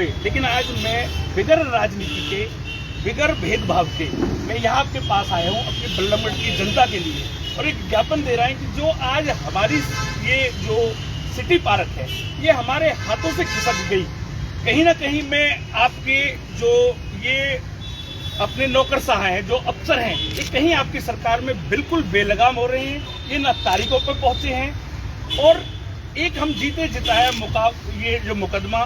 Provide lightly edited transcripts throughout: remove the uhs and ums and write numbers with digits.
लेकिन आज मैं बिगर राजनीति के, बिगर भेदभाव के मैं यहाँ आपके पास आया हूँ अपनी बल्लभगढ़ की जनता के लिए, और एक ज्ञापन दे रहा है कि जो आज हमारी ये जो सिटी पार्क है ये हमारे हाथों से खिसक गई। कहीं ना कहीं मैं आपके जो ये अपने नौकरशाह हैं, जो अफसर हैं, ये कहीं आपकी सरकार में बिल्कुल बेलगाम हो रहे हैं। ये ना तारीखों पर पहुंचे हैं, और एक हम जीते जिताया ये जो मुकदमा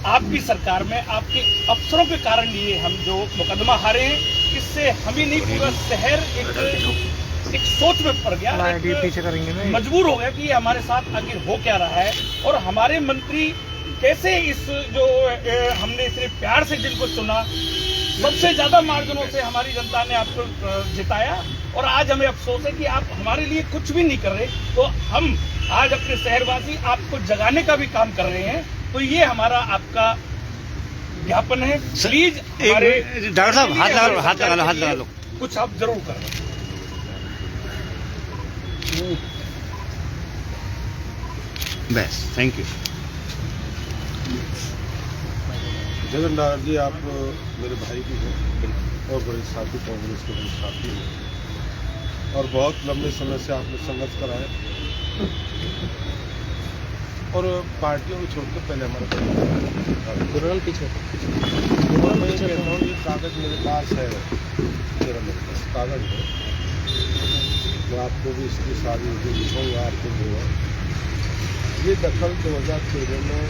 आपकी सरकार में आपके अफसरों के कारण ये हम जो मुकदमा हारे हैं, इससे हम ही नहीं पूरा शहर एक सोच में पड़ गया, मजबूर हो गया कि ये हमारे साथ आखिर हो क्या रहा है। और हमारे मंत्री कैसे इस जो हमने इतने प्यार से जिनको चुना, सबसे ज्यादा मार्जिनों से हमारी जनता ने आपको जिताया, और आज हमें अफसोस है कि आप हमारे लिए कुछ भी नहीं कर रहे। तो हम आज अपने शहरवासी आपको जगाने का भी काम कर रहे हैं। तो ये हमारा आपका ज्ञापन है, प्लीज हमारे डॉक्टर साहब हाथ लगा लो कुछ आप जरूर करें। बस, थैंक यू। जगन्नाथ जी, आप मेरे भाई भी हैं और बड़े साथी, कांग्रेस के बड़े साथी हैं, और बहुत लंबे समय से आपने संघर्ष करा है, और पार्टियों को छोड़कर पहले हमारे पीछे ये कागज मेरे पास है, मेरा कागज है, मैं आपको भी इसकी सारी दिखाऊंगा आपको जो है। ये दखल 2013 में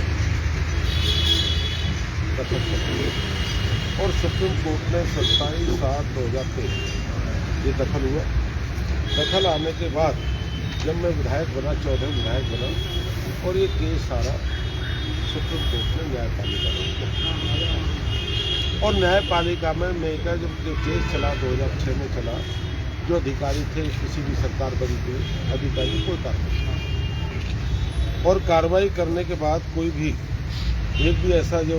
दखल कर, और सुप्रीम कोर्ट ने 27/7/2013 ये दखल हुआ। दखल आने के बाद जब मैं विधायक बना, 14 विधायक बना, और ये केस सारा सुप्रीम कोर्ट ने न्यायपालिका में, और न्यायपालिका में मेरा जब जो केस चला 2006 में चला, जो अधिकारी थे किसी भी सरकार बड़ी के अधिकारी कोई कार्रवाई नहीं, और कार्रवाई करने के बाद कोई भी एक भी ऐसा जो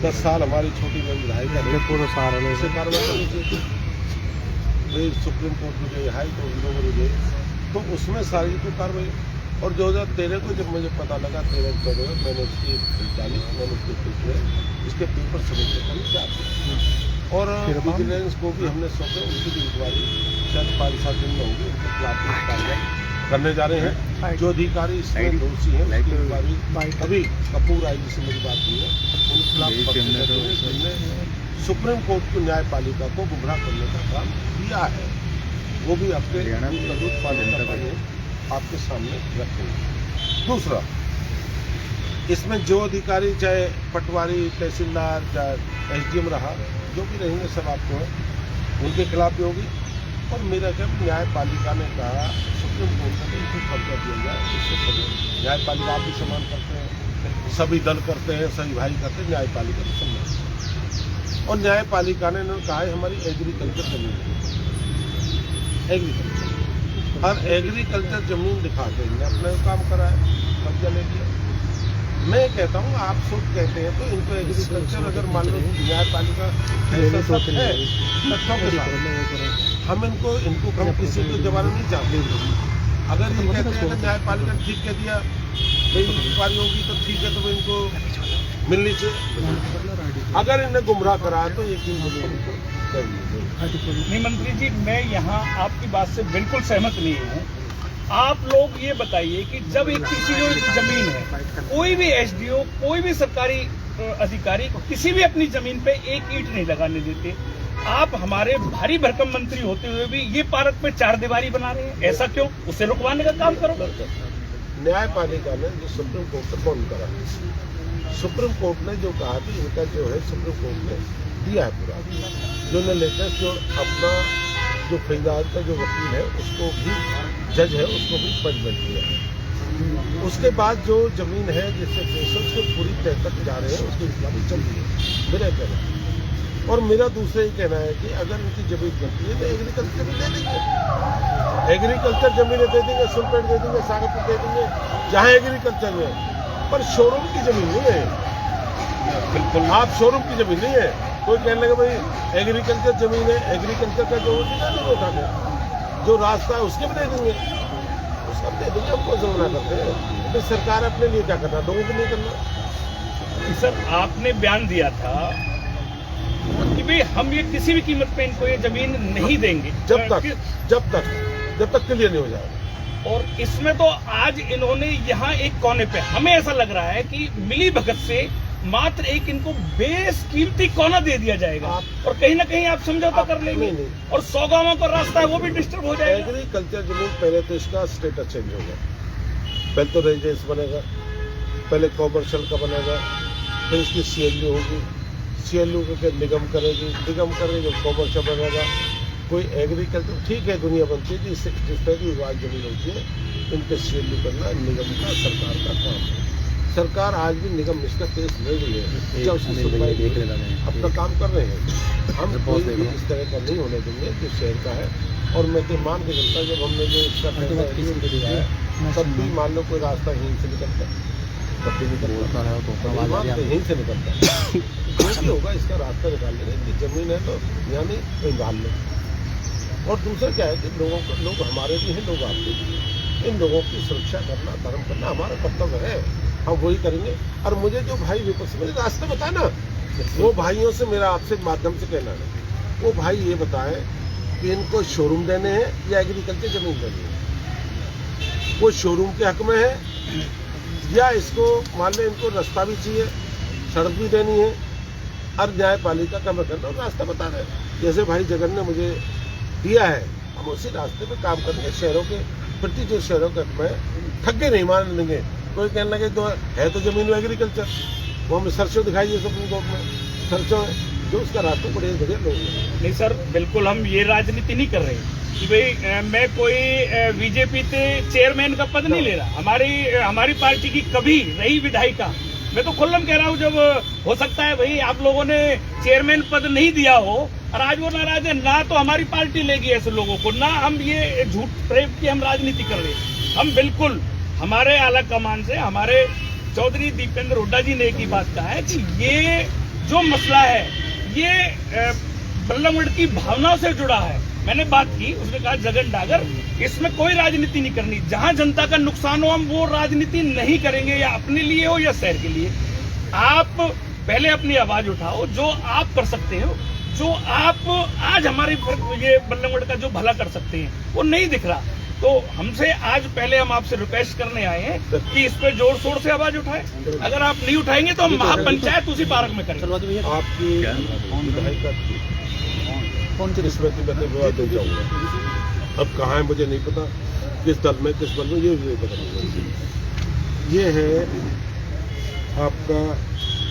10 साल हमारी छोटी बड़ी विधायक है पूरा सारा ने उसे कार्रवाई करनी चाहिए। सुप्रीम कोर्ट में गई, हाई कोर्ट में गई, तो उसमें सारी तो कार्रवाई। और 2013 को जब मुझे पता लगा, 13-14 मैंने उसकी डाली, मैंने उसके पीछे इसके पेपर सबमिट कर, और विजिलेंस को भी हमने सौंपे, उनकी भी इंक्वायरी शायद 5-7 दिन में होगी, उनके खिलाफ कार्रवाई करने जा रहे हैं। जो अधिकारी इसमें दोषी हैं उसकी इंक्वायरी अभी कपूर आई से मेरी बात हुई है, उनके खिलाफ हमने सुप्रीम कोर्ट की न्यायपालिका को गुमराह करने का काम किया है, वो भी अपने दूध पाने का आपके सामने रखेंगे। दूसरा, इसमें जो अधिकारी चाहे पटवारी, तहसीलदार, चाहे SDM रहा, जो भी रहेंगे सब आपको है, उनके खिलाफ भी होगी। और मेरा क्या, न्यायपालिका ने कहा, सुप्रीम कोर्ट ने इनको कब्जा दिया जाए, इससे न्यायपालिका आप भी सम्मान करते हैं, सभी दल करते हैं, सभी भाई करते हैं, न्यायपालिका भी सम्मान। और न्यायपालिका ने कहा है हमारी एग्रीकल्चर जमीन, एग्रीकल्चर और एग्रीकल्चर जमीन दिखा देंगे, अपना काम करा है, कब्जा ले लिया। मैं कहता हूँ, आप सब कहते हैं तो इनको एग्रीकल्चर अगर मान लो न्यायपालिका ऐसा सब है तथ्यों के साथ, हम इनको हम किसी को जवाब नहीं चाहते। अगर ये कहते हैं कि न्यायपालिका ठीक कह दिया, इंक्वायरी होगी तो ठीक है, तो इनको मिलनी चाहिए। अगर इन्हें गुमराह करा तो यकीन नहीं मंत्री जी, मैं यहाँ आपकी बात से बिल्कुल सहमत नहीं हूँ। आप लोग ये बताइए कि जब एक किसी जो जमीन है, कोई भी SDO, कोई भी सरकारी अधिकारी किसी भी अपनी जमीन पे एक ईंट नहीं लगाने देते। आप हमारे भारी भरकम मंत्री होते हुए भी ये पार्क पे 4 दीवारी बना रहे हैं, ऐसा क्यों? उसे रुकवाने का काम करो। न्यायपालिका ने जो सुप्रीम कोर्ट से फोन करा, सुप्रीम कोर्ट ने जो कहा कि इनका जो है सुप्रीम कोर्ट ने दिया है पूरा, जो ने लेटेस्ट जो अपना जो फरीदाबाद का जो वकील है उसको भी, जज है उसको भी पनिशमेंट दिया है। उसके बाद जो जमीन है जिससे केसेस को पूरी तय तक जा रहे हैं, उसकी इंक्वायरी चल रही है, मेरा कहना है। और मेरा दूसरा ही कहना है कि अगर इनकी जमीन बनती है तो एग्रीकल्चर जमीन दे देंगे, एग्रीकल्चर जमीनें दे देंगे, सुलपेट दे देंगे, सागरपुर दे देंगे, जहाँ एग्रीकल्चर में, पर शोरूम की जमीन नहीं है। बिल्कुल, आप शोरूम की जमीन नहीं है। कोई कहने लगे भाई एग्रीकल्चर जमीन है, एग्रीकल्चर का जो उठा के जो रास्ता है उसके भी दे देंगे, उसका दे देंगे। हमको जमाना करते हैं तो सरकार अपने लिए क्या करना, लोगों के लिए करना। सर आपने बयान दिया था कि भाई हम ये किसी भी कीमत पे इनको ये जमीन नहीं देंगे जब तक क्लियर नहीं हो जाएगा। और इसमें तो आज इन्होंने यहाँ एक कोने पे हमें ऐसा लग रहा है कि मिली भगत से मात्र एक इनको बेसकीमती कोना दे दिया जाएगा और कहीं ना कहीं आप समझौता कर लेंगे और 100 गांवों का रास्ता है वो भी डिस्टर्ब हो जाएगा। एग्रीकल्चर जमीन पहले तो इसका स्टेटस चेंज होगा, पहले तो रेजिडेंस बनेगा, पहले कॉमर्शियल का बनेगा, फिर इसकी CLU होगी, CLU के निगम करेगी, निगम करेगी कॉमर्शियल बनेगा। कोई एग्रीकल्चर ठीक है, दुनिया बनती है कि 60% विभाग जमीन होती है, इनके CLU करना निगम का सरकार का काम है। सरकार आज भी निगम इसका केस ले रही है, जब उसकी सुनवाई अपना काम कर रहे हैं। हम कोई भी इस तरह का नहीं होने देंगे जो शहर का है। और मैं तो मान के चलता जब हमने जो इसका फैसला दिया है, तब भी मान लो कोई रास्ता यहीं से निकलता है, तब भी निकलता है, यहीं से निकलता है, जो भी होगा इसका रास्ता निकाल लेंगे कि जमीन है तो यानी कहीं डाल लें। और दूसरा क्या है कि लोग हमारे भी हैं, लोग आपके भी हैं, इन लोगों की सुरक्षा करना, धर्म करना हमारा कर्तव्य है, हम वही करेंगे। और मुझे जो भाई विपक्ष में रास्ता बताए ना, वो भाइयों से मेरा आपसे माध्यम से कहना है, वो भाई ये बताएं कि इनको शोरूम देने हैं या एग्रीकल्चर जमीन देनी है, वो शोरूम के हक में है या इसको मान लें इनको रास्ता भी चाहिए, सड़क भी देनी है और न्यायपालिका का मैं करना और रास्ता बता रहे हैं। जैसे भाई जगन ने मुझे दिया है, हम उसी रास्ते पे काम करेंगे। शहरों के प्रति जो शहरों के हक में ठगे नहीं मान लेंगे। कोई कहने लगे तो है तो जमीन में एग्रीकल्चर, वो हमें सरसों दिखाइए सुप्रीम कोर्ट में, सरसों है जो उसका रास्ता बढ़िया बढ़िया लोग। नहीं सर, बिल्कुल हम ये राजनीति नहीं कर रहे कि भाई मैं कोई बीजेपी से चेयरमैन का पद नहीं ले रहा। हमारी पार्टी की कभी रही विधायिका, मैं तो खुल्लम कह रहा हूँ, जब हो सकता है भाई आप लोगों ने चेयरमैन पद नहीं दिया हो और आज वो नाराज है, ना तो हमारी पार्टी लेगी ऐसे लोगों को, ना हम ये झूठ प्रेम की हम राजनीति कर रहे हैं। हम बिल्कुल हमारे आला कमान से हमारे चौधरी दीपेंद्र हुड्डा जी ने एक ही बात कहा है कि ये जो मसला है ये बल्लमगढ़ की भावनाओं से जुड़ा है। मैंने बात की, उसने कहा जगन डागर इसमें कोई राजनीति नहीं करनी, जहां जनता का नुकसान हो हम वो राजनीति नहीं करेंगे, या अपने लिए हो या शहर के लिए। आप पहले अपनी आवाज उठाओ, जो आप कर सकते हो, जो आप आज हमारे ये बल्लमगढ़ का जो भला कर सकते हैं वो नहीं दिख रहा। तो हमसे आज पहले हम आपसे रिक्वेस्ट करने आए हैं कि इस पे जोर शोर से आवाज उठाएं। अगर आप नहीं उठाएंगे तो हम महापंचायत उसी पार्क में करेंगे। आपकी विधायिका कौन सी रिश्वत की मैं विवाद दे जाऊंगा, अब कहाँ है मुझे नहीं पता, किस दल में किस बल में ये नहीं पता। ये है आपका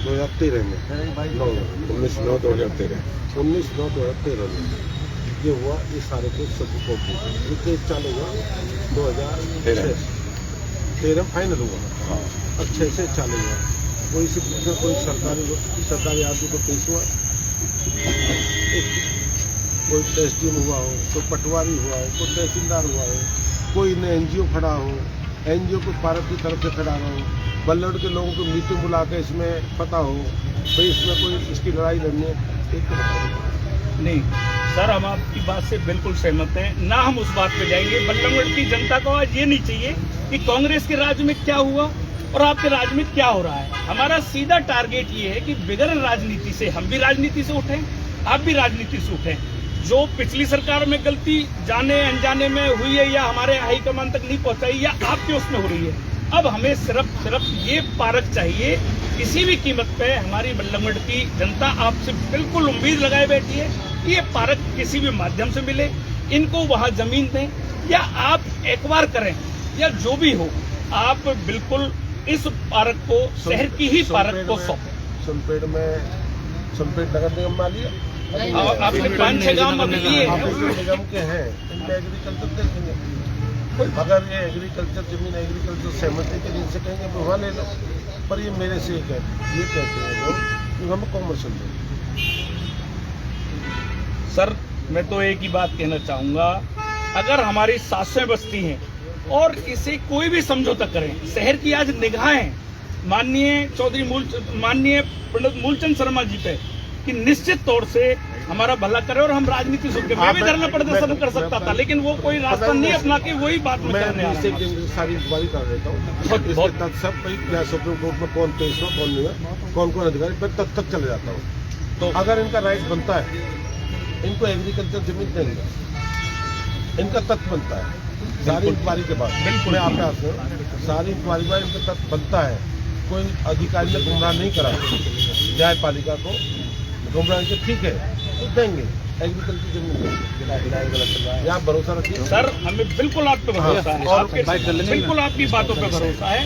2013 में 19/9/2013 में ये हुआ। ये सारे केस सब को ये केस चालू हुआ 2013 फाइनल हुआ और 6 से चालू हुआ। कोई कोई सरकारी आदमी को केस हुआ, कोई SDM हुआ हो, कोई पटवारी हुआ हो, कोई तहसीलदार हुआ हो, कोई NGO खड़ा हो, NGO को पार्क की तरफ से खड़ा हो, बल्लमगढ़ के लोगों को मीटिंग बुला के इसमें पता हो भाई इसमें कोई इसकी लड़ाई लड़नी है। नहीं सर, हम आपकी बात से बिल्कुल सहमत हैं, ना हम उस बात पे जाएंगे। बल्लमगढ़ की जनता को आज ये नहीं चाहिए कि कांग्रेस के राज में क्या हुआ और आपके राज में क्या हो रहा है। हमारा सीधा टारगेट ये है कि बिगड़ राजनीति से हम भी राजनीति से उठें, आप भी राजनीति से उठें। जो पिछली सरकार में गलती जाने अनजाने में हुई है या हमारे हाईकमान तक नहीं पहुंचाई या आपके उसमें हो रही है, अब हमें सिर्फ ये पार्क चाहिए। किसी भी कीमत पे हमारी बल्लमगढ़ की जनता आपसे बिल्कुल उम्मीद लगाए बैठी है कि ये पार्क किसी भी माध्यम से मिले, इनको वहां जमीन दें या आप एक्वायर करें या जो भी हो, आप बिल्कुल इस पार्क को शहर की ही पार्क को सौंपें। सोनपेट नगर निगम में लिया, आपने 5-6 गाँव में लिए निगम के हैं, इनमें एग्रीकल्चर देखेंगे। अगर ये एग्रीकल्चर जमीन एग्रीकल्चर सहमति के जिनसे कहेंगे वहाँ ले लो, पर ये मेरे से ये कहते हैं लोग कि हमें कॉमर्शियल दो। सर मैं तो एक ही बात कहना चाहूंगा, अगर हमारी सासें बस्ती हैं और इसे कोई भी समझौता करें, शहर की आज निगाहें माननीय पंडित मूलचंद शर्मा जी पे कि निश्चित तौर से हमारा भला करे और हम राजनीति सुन के मैं भी धरना प्रदर्शन कर सकता था, लेकिन वो कोई रास्ता नहीं अपना के वही बात मैं करने आ रहा हूं। सारी इंक्वायरी कर देता हूँ, बहुत तथ्य सब क्या सुप्रीम कोर्ट में कौन पेश हो कौन नहीं है, कौन कौन अधिकारी, मैं तब तक चले जाता हूँ। तो अगर इनका राइट बनता है, इनको एग्रीकल्चर जमीन देंगे, इनका तथ्य बनता है सारी इंक्वायरी के बाद। बिल्कुल आप सारी इंक्वायरी के बाद इनका तथ्य बनता है, कोई अधिकारी ने गुमराह नहीं करा न्यायपालिका को, गुमराह के ठीक है तो देंगे एग्रीकल्चर जमीन। यहाँ भरोसा रखिए सर, हमें बिल्कुल आप पे भरोसा है, आपके बिल्कुल आपकी बातों पे भरोसा है।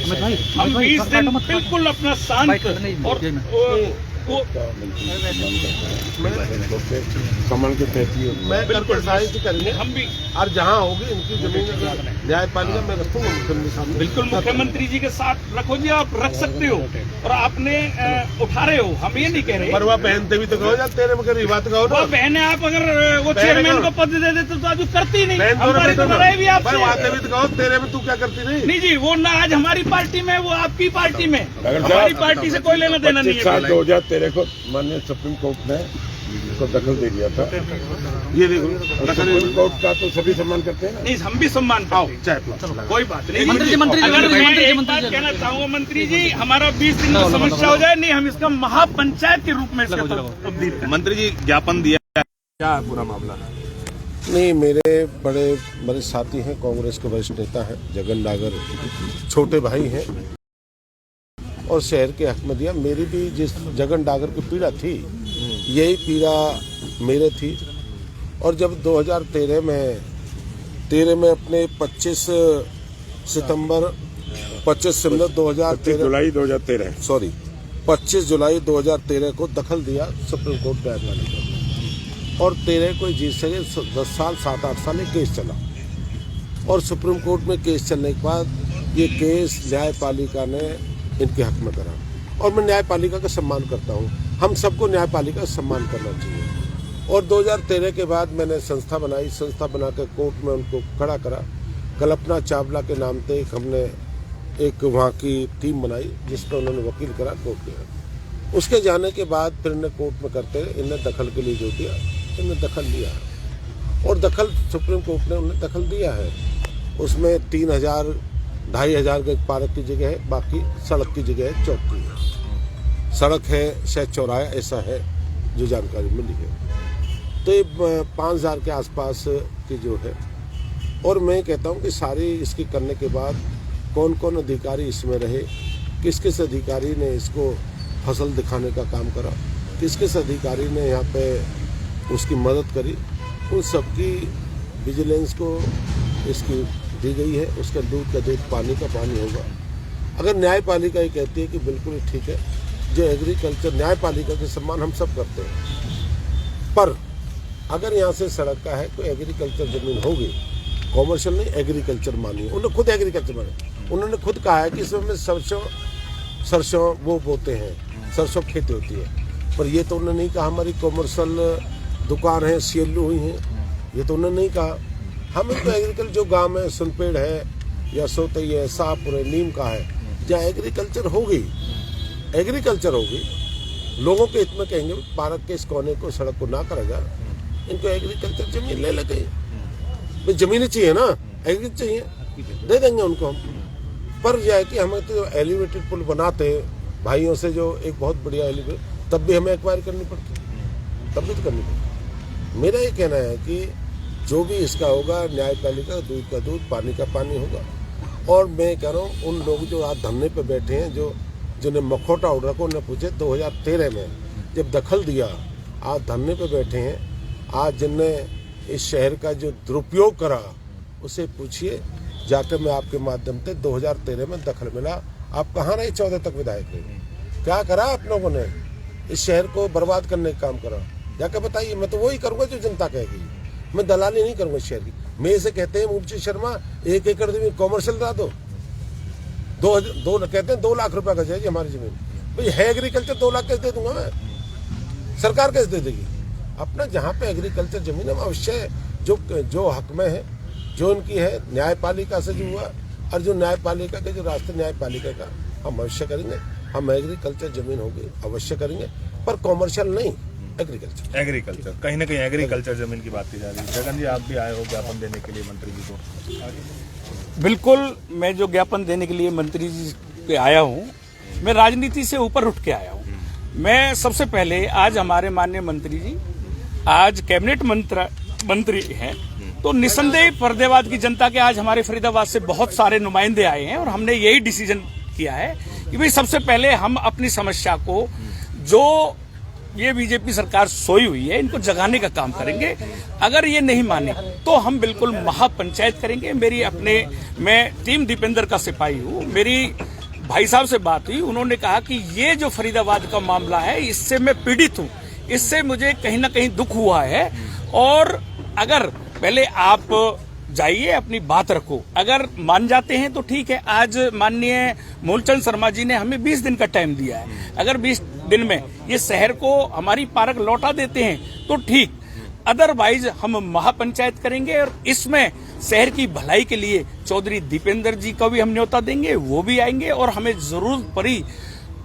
हम 20 दिन बिल्कुल अपना शांत और कमल के तहती मैं बिल्कुल साहित्य करेंगे हम भी, और जहाँ होगी इनकी जमीन न्यायपालिका में रखूंगा मुख्यमंत्री सामने। बिल्कुल मुख्यमंत्री जी के साथ रखो जी, आप रख सकते हो और आपने उठा रहे हो, हम ये नहीं कह रहे। पर वह पहनते भी तो कहो या तेरे में करी बात कहो ना, बहने आप अगर वो चेयरमैन को पद दे देते तो आज करती नहीं, हमारी तो लड़ाई भी आपसे। बातें भी तो कहो, तेरे में तू क्या करती नहीं? नहीं जी, वो ना आज हमारी पार्टी में, वो आपकी पार्टी में, हमारी पार्टी से कोई लेना देना नहीं है। 2013 को माननीय सुप्रीम कोर्ट ने इसको दखल दे दिया था। ये देखो सुप्रीम कोर्ट का तो सभी सम्मान करते हैं ना। नहीं, हम भी सम्मान करते हैं, कोई बात नहीं। मंत्री जी एक बात कहना चाहूंगा मंत्री जी, हमारा 20 दिन में समस्या हो जाए, नहीं हम इसका महापंचायत के रूप में तब्दील करें। मंत्री जी ज्ञापन दिया, क्या पूरा मामला? नहीं, मेरे बड़े साथी हैं, कांग्रेस के वरिष्ठ नेता हैं, जगन डागर छोटे भाई हैं और शहर के हक में दिया। मेरी भी जिस जगन डागर की पीड़ा थी, यही पीड़ा मेरे थी। और जब 2013 में अपने 25 सितंबर 25 जुलाई 2013 को दखल दिया सुप्रीम कोर्ट न्यायपालिका ने, और 13 को जीत सके। 10 साल 7-8 साल ये केस चला, और सुप्रीम कोर्ट में केस चलने के बाद ये केस न्यायपालिका ने इनके हक में करा। और मैं न्यायपालिका का सम्मान करता हूँ, हम सबको न्यायपालिका का सम्मान करना चाहिए। और 2013 के बाद मैंने संस्था बनाई, संस्था बनाकर कोर्ट में उनको खड़ा करा। कल्पना चावला के नाम पे हमने एक वहाँ की टीम बनाई जिसमें उन्होंने वकील करा कोर्ट के। उसके जाने के बाद फिर इन्हें कोर्ट में करते इन्हें दखल के लिए जो दिया, इन्हें दखल लिया है, और दखल सुप्रीम कोर्ट ने उन्हें दखल दिया है। उसमें 3,000-2,500 के पार्क की जगह है, बाकी सड़क की जगह है, चौक की है, सड़क है, शायद चौराहा ऐसा है जो जानकारी मिली है। तो ये 5,000 के आसपास की जो है। और मैं कहता हूँ कि सारी इसकी करने के बाद कौन कौन अधिकारी इसमें रहे, किस किस अधिकारी ने इसको फसल दिखाने का काम करा, किस किस अधिकारी ने यहाँ पे उसकी मदद करी, उन सबकी विजिलेंस को इसकी दी गई है। उसका दूध का दूध, पानी का पानी होगा। अगर न्यायपालिका ये कहती है कि बिल्कुल ठीक है, जो एग्रीकल्चर न्यायपालिका के सम्मान हम सब करते हैं, पर अगर यहाँ से सड़क का है तो एग्रीकल्चर जमीन होगी, कॉमर्शियल नहीं, एग्रीकल्चर मानिए। उन्होंने खुद एग्रीकल्चर माने, उन्होंने खुद कहा है कि इसमें सरसों वो बोते हैं, सरसों खेती होती है। पर ये तो उन्होंने नहीं कहा हमारी कॉमर्शियल दुकान है, सीएलयू हुई है, ये तो उन्होंने नहीं कहा। हम तो एग्रीकल्चर जो गाँव में सुनपेड़ है या सोतई है, शाहपुर है, नीम का है, जहाँ एग्रीकल्चर होगी, लोगों के हित में कहेंगे पार्क के इस कोने को, सड़क को ना करा जाए, इनको एग्रीकल्चर जमीन ले लगे। भाई जमीन चाहिए ना, एग्रीकल्चर चाहिए, दे देंगे उनको हम। पर यह है कि हमें तो एलिवेटेड पुल बनाते भाइयों से, जो एक बहुत बढ़िया एलिवेटेड, तब भी हमें एक्वायर करनी पड़ती, तब भी तो करनी पड़ती। मेरा ये कहना है कि जो भी इसका होगा, न्यायपालिका दूध का दूध, पानी का पानी होगा। और मैं कह रहा हूँ उन लोग जो आज धरने पे बैठे हैं, जिन्हें मखौटा उड़ रखा, उन्हें पूछे 2013 में जब दखल दिया, आज धरने पे बैठे हैं, आज जिनने इस शहर का जो दुरुपयोग करा उसे पूछिए जाकर। मैं आपके माध्यम से 2013 में दखल मिला, आप कहाँ रहे 14 तक विधायक रहे, क्या करा आप लोगों ने, इस शहर को बर्बाद करने का काम करा, जाकर बताइए। मैं तो वही करूँगा जो जनता कहेगी, मैं दलाली नहीं करूँगा इस शहर की। मेरे से कहते हैं मूलचंद शर्मा 1 एकड़ जमीन कॉमर्शियल ला दो, दो कहते हैं 2 लाख रुपए का चाहिए हमारी जमीन। भाई है एग्रीकल्चर, 2 लाख कैसे दे दूंगा मैं, सरकार कैसे दे देगी? अपना जहाँ पे एग्रीकल्चर जमीन है अवश्य जो हक में है, जो उनकी है, न्यायपालिका से जो हुआ, और जो न्यायपालिका के जो रास्ते न्यायपालिका का हम अवश्य करेंगे। हम एग्रीकल्चर जमीन होगी अवश्य करेंगे, पर कॉमर्शियल नहीं। एग्रीकल्चर। एग्रीकल्चर, कहीं ना कहीं एग्रीकल्चर जमीन की बात की जा रही है। जगन जी, आप भी आए हो ज्ञापन देने के लिए मंत्री जी को। बिल्कुल, मैं जो ज्ञापन देने के लिए मंत्री जी पे आया हूँ, मैं राजनीति से ऊपर उठ के आया हूँ। मैं सबसे पहले आज हमारे माननीय मंत्री जी आज कैबिनेट मंत्री हैं, तो निसंदेह फरीदाबाद की जनता के आज हमारे फरीदाबाद से बहुत सारे नुमाइंदे आए हैं और हमने यही डिसीजन किया है कि भाई सबसे पहले हम अपनी समस्या को, जो ये बीजेपी सरकार सोई हुई है, इनको जगाने का काम करेंगे। अगर ये नहीं माने तो हम बिल्कुल महापंचायत करेंगे। मैं टीम दीपेंद्र का सिपाही हूँ। मेरी भाई साहब से बात हुई, उन्होंने कहा कि ये जो फरीदाबाद का मामला है, इससे मैं पीड़ित हूँ, इससे मुझे कहीं ना कहीं दुख हुआ है और अगर पहले आप जाइए अपनी बात रखो, अगर मान जाते हैं तो ठीक है। आज माननीय मूलचंद शर्मा जी ने हमें 20 दिन का टाइम दिया है, अगर 20 दिन में ये शहर को हमारी पार्क लौटा देते हैं तो ठीक, अदरवाइज हम महापंचायत करेंगे और इसमें शहर की भलाई के लिए चौधरी दीपेंद्र जी का भी हम न्योता देंगे, वो भी आएंगे और हमें जरूरत पड़ी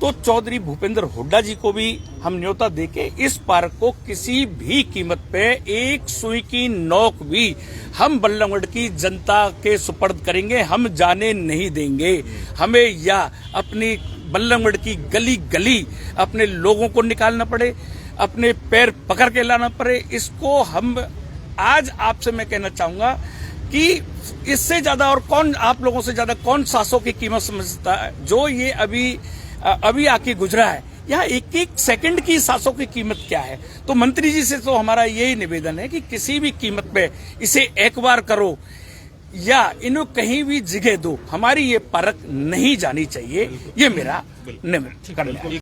तो चौधरी भूपेंद्र हुड्डा जी को भी हम न्योता देके इस पार्क को किसी भी कीमत पे एक सुई की नोक भी हम बल्लभगढ़ की जनता के सुपर्द करेंगे। हम जाने नहीं देंगे। हमें या अपनी बल्लभगढ़ की गली गली अपने लोगों को निकालना पड़े, अपने पैर पकड़ के लाना पड़े, इसको हम आज आपसे मैं कहना चाहूंगा कि इससे ज्यादा और कौन, आप लोगों से ज्यादा कौन सांसों की कीमत समझता है। जो ये अभी आके गुजरा है, यहाँ एक एक सेकंड की सांसों की कीमत क्या है। तो मंत्री जी से तो हमारा यही निवेदन है कि किसी भी कीमत पे इसे एक बार करो या इन्हें कहीं भी जगह दो, हमारी ये पार्क नहीं जानी चाहिए। ये मेरा निवेदन है।